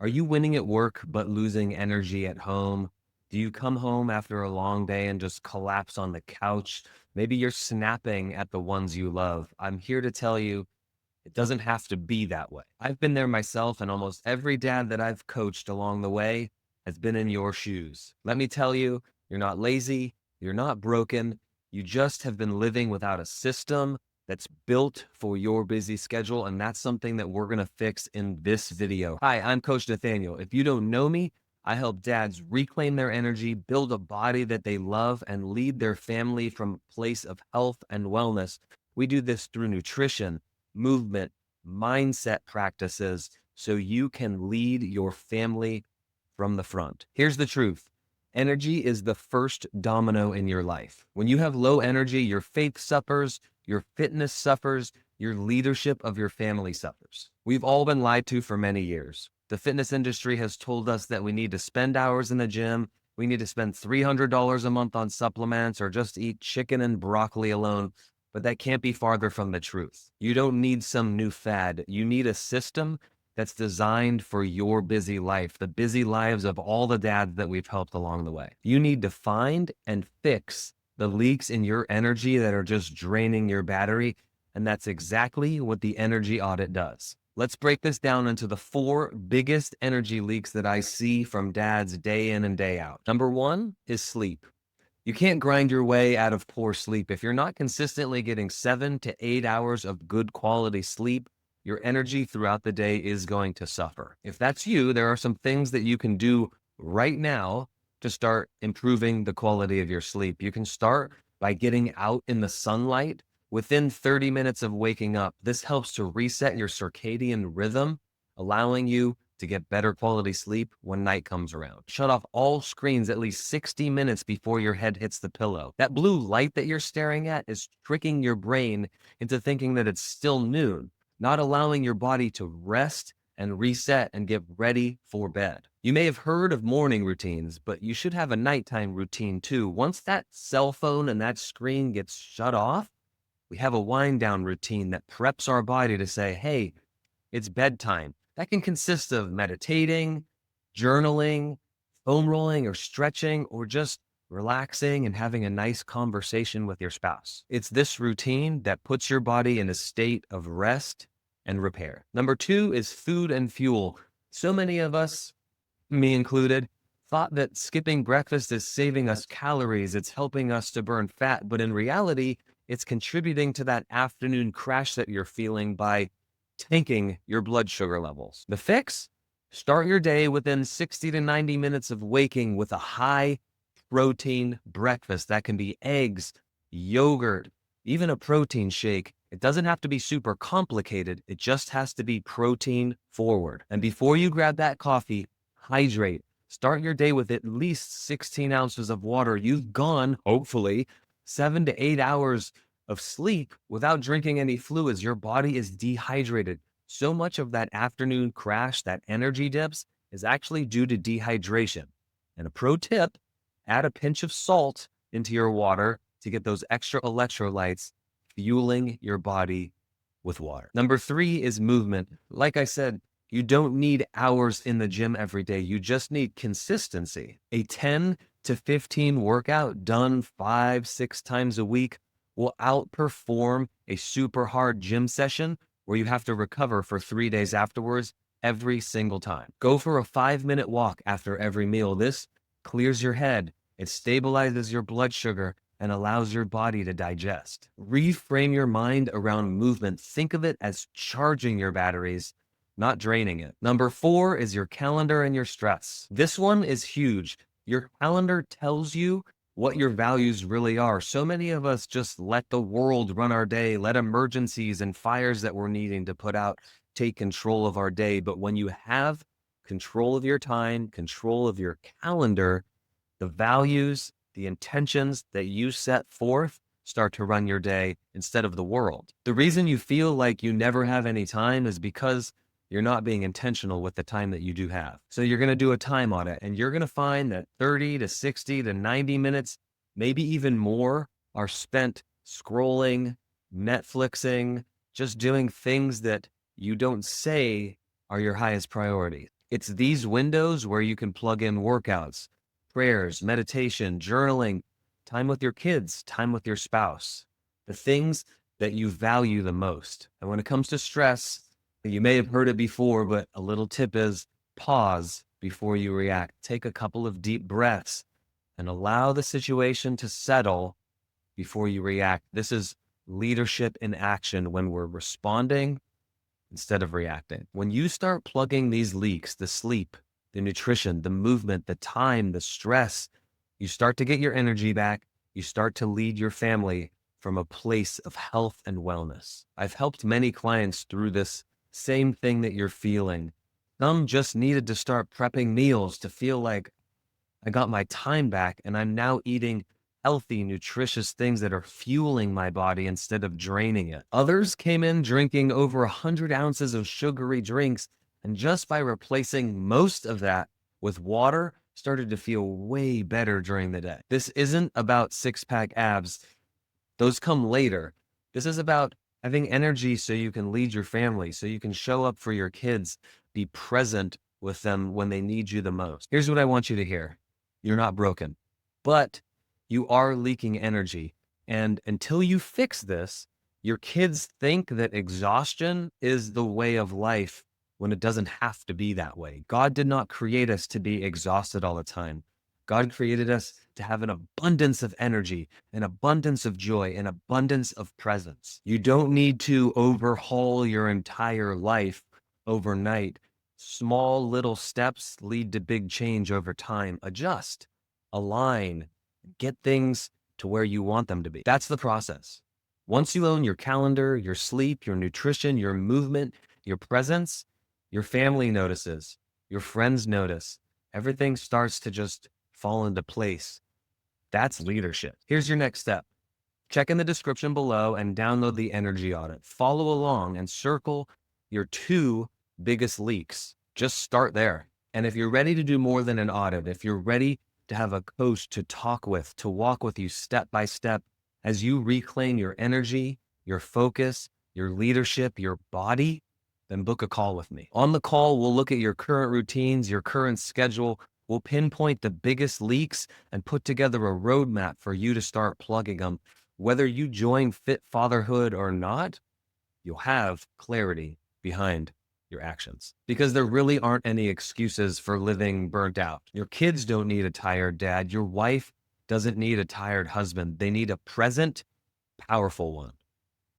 Are you winning at work but losing energy at home? Do you come home after a long day and just collapse on the couch? Maybe you're snapping at the ones you love. I'm here to tell you it doesn't have to be that way. I've been there myself, and almost every dad that I've coached along the way has been in your shoes. Let me tell you, you're not lazy, you're not broken, you just have been living without a system that's built for your busy schedule, and that's something that we're gonna fix in this video. Hi, I'm Coach Nathaniel. If you don't know me, I help dads reclaim their energy, build a body that they love, and lead their family from a place of health and wellness. We do this through nutrition, movement, mindset practices so you can lead your family from the front. Here's the truth. Energy is the first domino in your life. When you have low energy, your faith suffers, your fitness suffers, your leadership of your family suffers. We've all been lied to for many years. The fitness industry has told us that we need to spend hours in the gym, we need to spend $300 a month on supplements, or just eat chicken and broccoli alone. But that can't be farther from the truth. You don't need some new fad. You need a system that's designed for your busy life, the busy lives of all the dads that we've helped along the way. You need to find and fix the leaks in your energy that are just draining your battery. And that's exactly what the energy audit does. Let's break this down into the four biggest energy leaks that I see from dads day in and day out. Number one is sleep. You can't grind your way out of poor sleep. If you're not consistently getting 7 to 8 hours of good quality sleep, your energy throughout the day is going to suffer. If that's you, there are some things that you can do right now to start improving the quality of your sleep. You can start by getting out in the sunlight within 30 minutes of waking up. This helps to reset your circadian rhythm, allowing you to get better quality sleep when night comes around. Shut off all screens at least 60 minutes before your head hits the pillow. That blue light that you're staring at is tricking your brain into thinking that it's still noon, not allowing your body to rest and reset and get ready for bed. You may have heard of morning routines, but you should have a nighttime routine too. Once that cell phone and that screen gets shut off, we have a wind down routine that preps our body to say, hey, it's bedtime. That can consist of meditating, journaling, foam rolling, or stretching, or just relaxing and having a nice conversation with your spouse. It's this routine that puts your body in a state of rest and repair. Number two is food and fuel. So many of us, me included, thought that skipping breakfast is saving us calories, it's helping us to burn fat, but in reality, it's contributing to that afternoon crash that you're feeling by tanking your blood sugar levels. The fix? Start your day within 60 to 90 minutes of waking with a high protein breakfast. That can be eggs, yogurt, even a protein shake. It doesn't have to be super complicated. It just has to be protein forward. And before you grab that coffee, hydrate. Start your day with at least 16 ounces of water. You've gone, hopefully, 7 to 8 hours of sleep without drinking any fluids. Your body is dehydrated. So much of that afternoon crash, that energy dips, is actually due to dehydration. And a pro tip, add a pinch of salt into your water to get those extra electrolytes fueling your body with water. Number three is movement. Like I said, you don't need hours in the gym every day. You just need consistency. A 10 to 15 workout done 5, 6 times a week will outperform a super hard gym session where you have to recover for 3 days afterwards every single time. Go for a 5-minute walk after every meal. This clears your head, it stabilizes your blood sugar, and allows your body to digest. Reframe your mind around movement. Think of it as charging your batteries, not draining it. Number four is your calendar and your stress. This one is huge. Your calendar tells you what your values really are. So many of us just let the world run our day, let emergencies and fires that we're needing to put out take control of our day. But when you have control of your time, control of your calendar, the values, the intentions that you set forth start to run your day instead of the world. The reason you feel like you never have any time is because you're not being intentional with the time that you do have. So you're going to do a time audit and you're going to find that 30 to 60 to 90 minutes, maybe even more, are spent scrolling, Netflixing, just doing things that you don't say are your highest priority. It's these windows where you can plug in workouts, prayers, meditation, journaling, time with your kids, time with your spouse, the things that you value the most. And when it comes to stress, you may have heard it before, but a little tip is pause before you react. Take a couple of deep breaths and allow the situation to settle before you react. This is leadership in action when we're responding instead of reacting. When you start plugging these leaks, the sleep, the nutrition, the movement, the time, the stress, you start to get your energy back. You start to lead your family from a place of health and wellness. I've helped many clients through this same thing that you're feeling. Some just needed to start prepping meals to feel like I got my time back and I'm now eating healthy, nutritious things that are fueling my body instead of draining it. Others came in drinking over 100 ounces of sugary drinks, and just by replacing most of that with water, started to feel way better during the day. This isn't about six-pack abs. Those come later. This is about having energy so you can lead your family, so you can show up for your kids, be present with them when they need you the most. Here's what I want you to hear. You're not broken, but you are leaking energy. And until you fix this, your kids think that exhaustion is the way of life when it doesn't have to be that way. God did not create us to be exhausted all the time. God created us to have an abundance of energy, an abundance of joy, an abundance of presence. You don't need to overhaul your entire life overnight. Small little steps lead to big change over time. Adjust, align, get things to where you want them to be. That's the process. Once you own your calendar, your sleep, your nutrition, your movement, your presence, your family notices, your friends notice. Everything starts to just fall into place. That's leadership. Here's your next step. Check in the description below and download the energy audit. Follow along and circle your two biggest leaks. Just start there. And if you're ready to do more than an audit, if you're ready to have a coach to talk with, to walk with you step by step as you reclaim your energy, your focus, your leadership, your body, then book a call with me. On the call, we'll look at your current routines, your current schedule. We'll pinpoint the biggest leaks and put together a roadmap for you to start plugging them. Whether you join Fit Fatherhood or not, you'll have clarity behind your actions, because there really aren't any excuses for living burnt out. Your kids don't need a tired dad. Your wife doesn't need a tired husband. They need a present, powerful one.